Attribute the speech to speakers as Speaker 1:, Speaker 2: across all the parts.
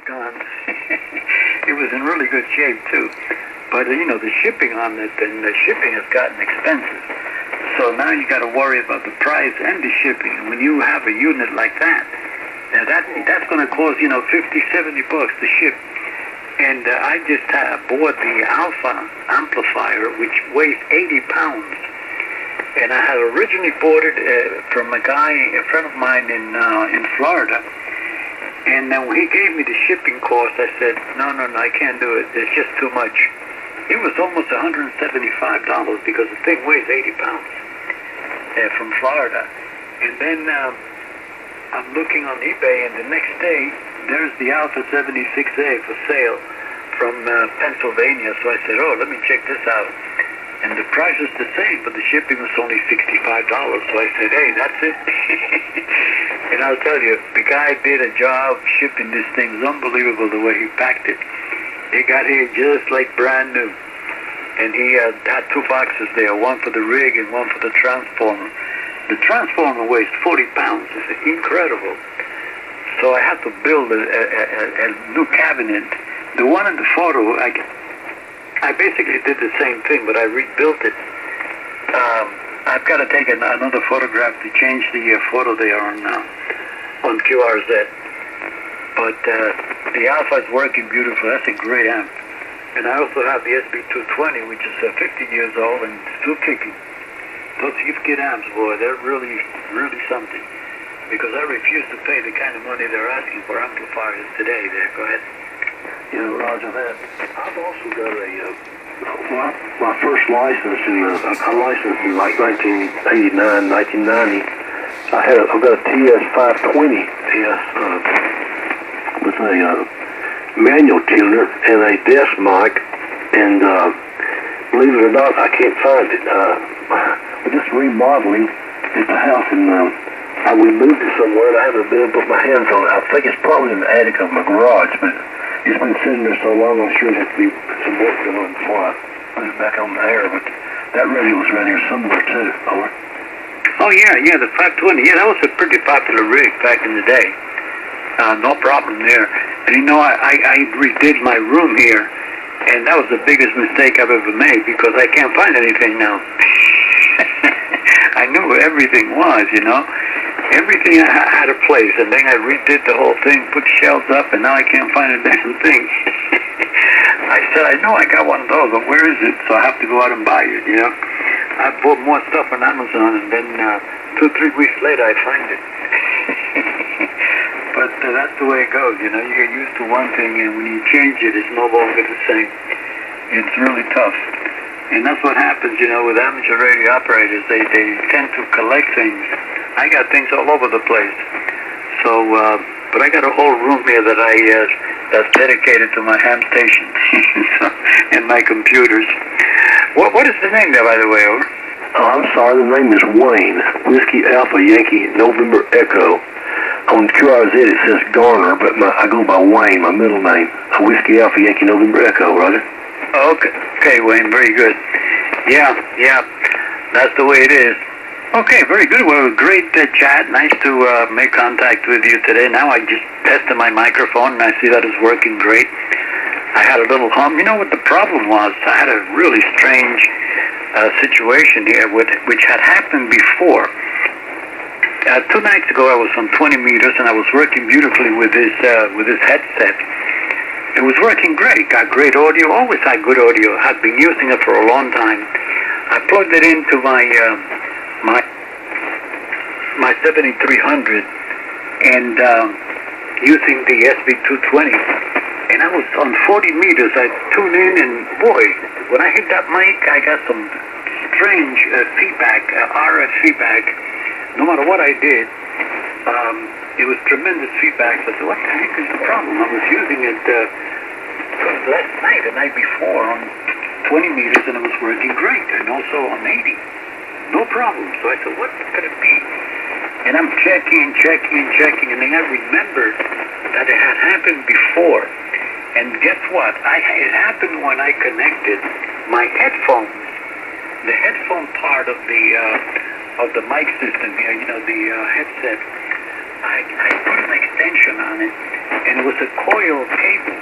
Speaker 1: was gone. It was in really good shape too. But the shipping on it, and the shipping has gotten expensive. So now you got to worry about the price and the shipping. And when you have a unit like that, that's going to cost $50, $70 to ship. And I just bought the Alpha amplifier, which weighs 80 pounds. And I had originally bought it from a guy, a friend of mine in Florida. And when he gave me the shipping cost, I said, no, I can't do it. It's just too much. It was almost $175 because the thing weighs 80 pounds from Florida. And then I'm looking on eBay, and the next day, there's the Alpha 76A for sale from Pennsylvania. So I said, let me check this out. And the price is the same, but the shipping was only $65. So I said, hey, that's it. And I'll tell you, the guy did a job shipping this thing. It was unbelievable the way he packed it. It got here just like brand new. And he had 2 boxes there, one for the rig and one for the transformer. The transformer weighs 40 pounds. It's incredible. So I had to build a new cabinet. The one in the photo, I basically did the same thing, but I rebuilt it. I've got to take another photograph to change the photo there on QRZ. But the Alpha is working beautiful. That's a great amp. And I also have the SB220, which is 50 years old and still kicking. Those Kid amps, boy, they're really, really something. Because I refuse to pay the kind of money they're asking for amplifiers today. There, go ahead.
Speaker 2: Roger that. I've also got my first license I licensed in like 1989, 1990. I've got a TS520 with a manual tuner and a desk mic, and believe it or not, I can't find it. We're just remodeling at the house, and we moved it somewhere, and I haven't been able to put my hands on it. I think it's probably in the attic of my garage, but it's been sitting there so long, I'm sure there'd be some work done on it before I put it back on the air. But that radio was around here somewhere too. Over.
Speaker 1: Oh yeah, the 520. Yeah, that was a pretty popular rig back in the day. No problem there. And I redid my room here, and that was the biggest mistake I've ever made because I can't find anything now. I knew where everything was, Everything had a place, and then I redid the whole thing, put shelves up, and now I can't find a damn thing. I said, I know I got one of those, but where is it? So I have to go out and buy it, I bought more stuff on Amazon, and then 2-3 weeks later I find it. But that's the way it goes, You get used to one thing, and when you change it, it's no longer the same. It's really tough. And that's what happens, with amateur radio operators. They tend to collect things. I got things all over the place. So, but I got a whole room here that's dedicated to my ham station and my computers. What is the name there, by the way, over?
Speaker 2: Oh, I'm sorry. The name is Wayne. Whiskey Alpha Yankee November Echo. On QRZ it says Garner, but I go by Wayne, my middle name. Whiskey Alpha Yankee November Echo, Roger.
Speaker 1: Okay, Wayne, very good. Yeah, that's the way it is. Okay, very good. Well, great chat. Nice to make contact with you today. Now I just tested my microphone, and I see that it's working great. I had a little hum. You know what the problem was? I had a really strange situation here, which had happened before. 2 nights ago, I was on 20 meters, and I was working beautifully with this headset. It was working great. Got great audio. Always had good audio. Had been using it for a long time. I plugged it into my 7300 and using the SB220. And I was on 40 meters. I tuned in, and boy, when I hit that mic, I got some strange feedback, RF feedback. No matter what I did, it was tremendous feedback. So I said, what the heck is the problem? I was using it last night, the night before, on 20 meters, and it was working great, and also on 80. No problem. So I said, what could it be? And I'm checking, and then I remembered that it had happened before. And guess what? It happened when I connected my headphones, the headphone part of the mic system here, the headset. I put an extension on it, and it was a coil cable.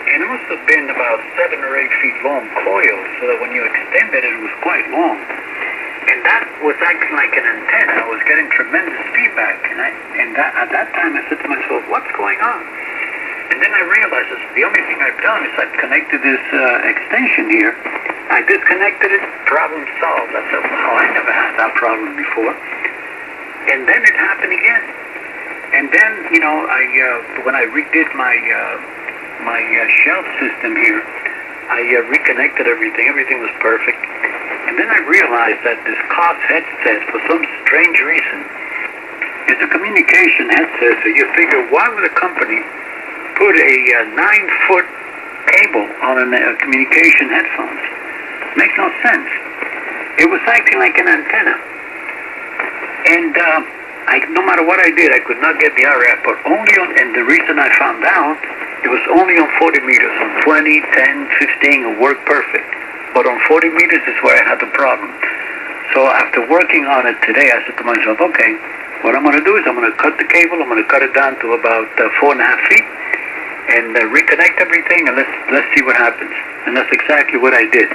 Speaker 1: And it must have been about 7 or 8 feet long coil, so that when you extended it, it was quite long. And that was acting like an antenna. I was getting tremendous feedback. At that time, I said to myself, what's going on? And then I realized the only thing I've done is I've connected this extension here. I disconnected it, problem solved. I said, wow, I never had that problem before. And then it happened again. And then, you know, when I redid my shelf system here, I reconnected everything. Everything was perfect. And then I realized that this COS headset, for some strange reason, is a communication headset. So you figure, why would a company put a 9-foot cable on a communication headphones? Makes no sense. It was acting like an antenna. And no matter what I did, I could not get the RF, but only on, and the reason I found out, it was only on 40 meters. On 20, 10, 15, it worked perfect. But on 40 meters is where I had the problem. So after working on it today, I said to myself, okay, what I'm going to do is I'm going to cut the cable. I'm going to cut it down to about 4.5 feet and reconnect everything, and let's see what happens. And that's exactly what I did.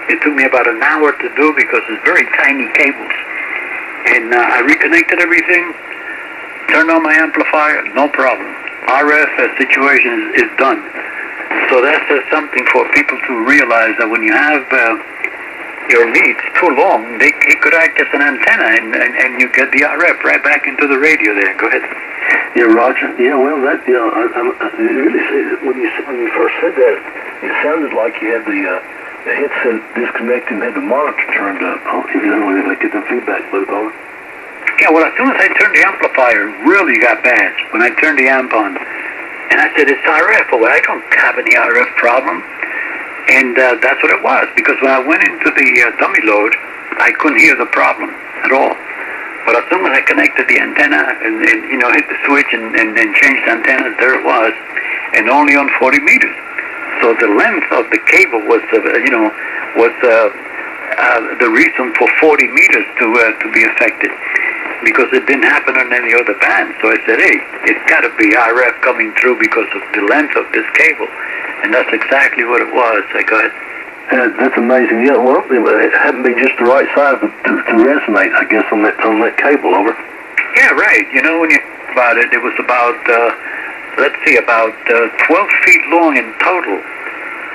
Speaker 1: It took me about an hour to do because it's very tiny cables. And I reconnected everything, turned on my amplifier, no problem. RF situation is done. So that's something for people to realize, that when you have your leads too long, it could act as an antenna, and you get the RF right back into the radio there. Go ahead.
Speaker 2: Yeah, Roger. Yeah, well, that, you know, I really, when you first said that, it sounded like you had the headset disconnected and had the monitor turned up. You know, like get the feedback loop on.
Speaker 1: Yeah, well, as soon as I turned the amplifier, it really got bad when I turned the amp on. And I said, it's RF. Well, I don't have any RF problem. And that's what it was, because when I went into the dummy load, I couldn't hear the problem at all. But as soon as I connected the antenna and you know, hit the switch and changed the antenna, there it was, and only on 40 meters. So the length of the cable was, the reason for 40 meters to be affected, because it didn't happen on any other band. So I said, hey, it's got to be RF coming through because of the length of this cable, and that's exactly what it was. I go ahead.
Speaker 2: That's amazing. Yeah, well, it hadn't been just the right size to resonate, I guess, on that cable. Over.
Speaker 1: Yeah, right. You know, when you think about it, it was about let's see, about 12 feet long in total.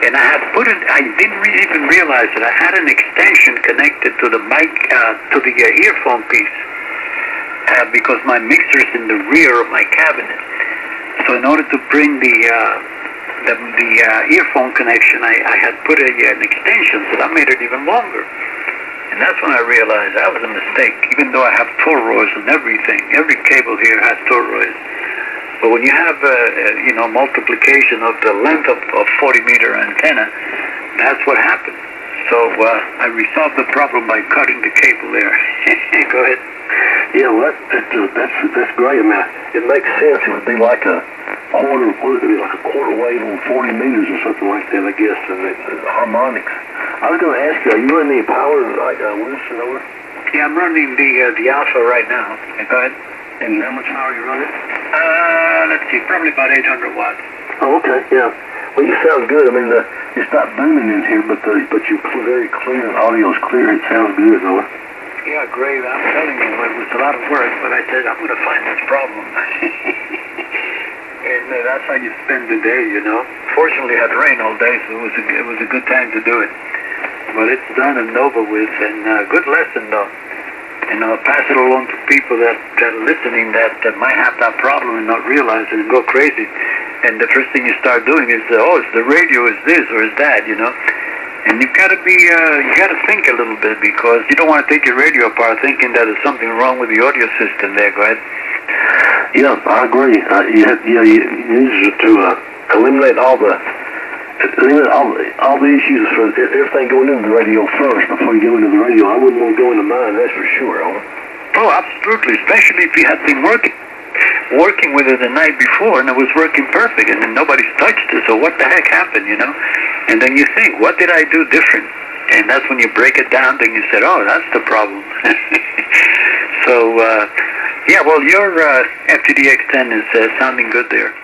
Speaker 1: And I had put it, I didn't even realize that I had an extension connected to the mic, to the earphone piece, because my mixer's in the rear of my cabinet. So in order to bring the earphone connection, I had put an extension, so that made it even longer. And that's when I realized that was a mistake, even though I have toroids and everything. Every cable here has toroids. But when you have, multiplication of the length of 40-meter antenna, that's what happened. So I resolved the problem by cutting the cable there. Go ahead.
Speaker 2: Yeah, well, that's great. I mean, it makes sense. It would be like a quarter wave on 40 meters or something like that, I guess, and the harmonics. I was going to ask you, are you running any power like Wilson over?
Speaker 1: Yeah, I'm running the Alpha right now. Go ahead.
Speaker 2: And how much power are you running?
Speaker 1: Let's see, probably about 800 watts.
Speaker 2: Oh, okay, yeah. Well, you sound good. I mean, it's not booming in here, but you're very clear. The audio's clear. It sounds good, though.
Speaker 1: Yeah, great. I'm telling you, it was a lot of work, but I said, I'm going to find this problem. And that's how you spend the day, you know. Fortunately, it had rain all day, so it was a good time to do it. But it's done and over with, and good lesson, though. And I'll pass it along to people that are listening that might have that problem and not realize it and go crazy. And the first thing you start doing is, it's the radio, is this or is that, you know. And you gotta think a little bit, because you don't want to take your radio apart thinking that there's something wrong with the audio system there. Go ahead.
Speaker 2: Yeah, I agree. You need to eliminate all the issues for everything going into the radio first before you go into the radio. I wouldn't want to go into mine, that's for sure.
Speaker 1: Oh, absolutely, especially if you had been working with it the night before and it was working perfect, and then nobody's touched it, so what the heck happened, you know? And then you think, what did I do different? And that's when you break it down, then you said, oh, that's the problem. So, yeah, well, your FTDX10 is sounding good there.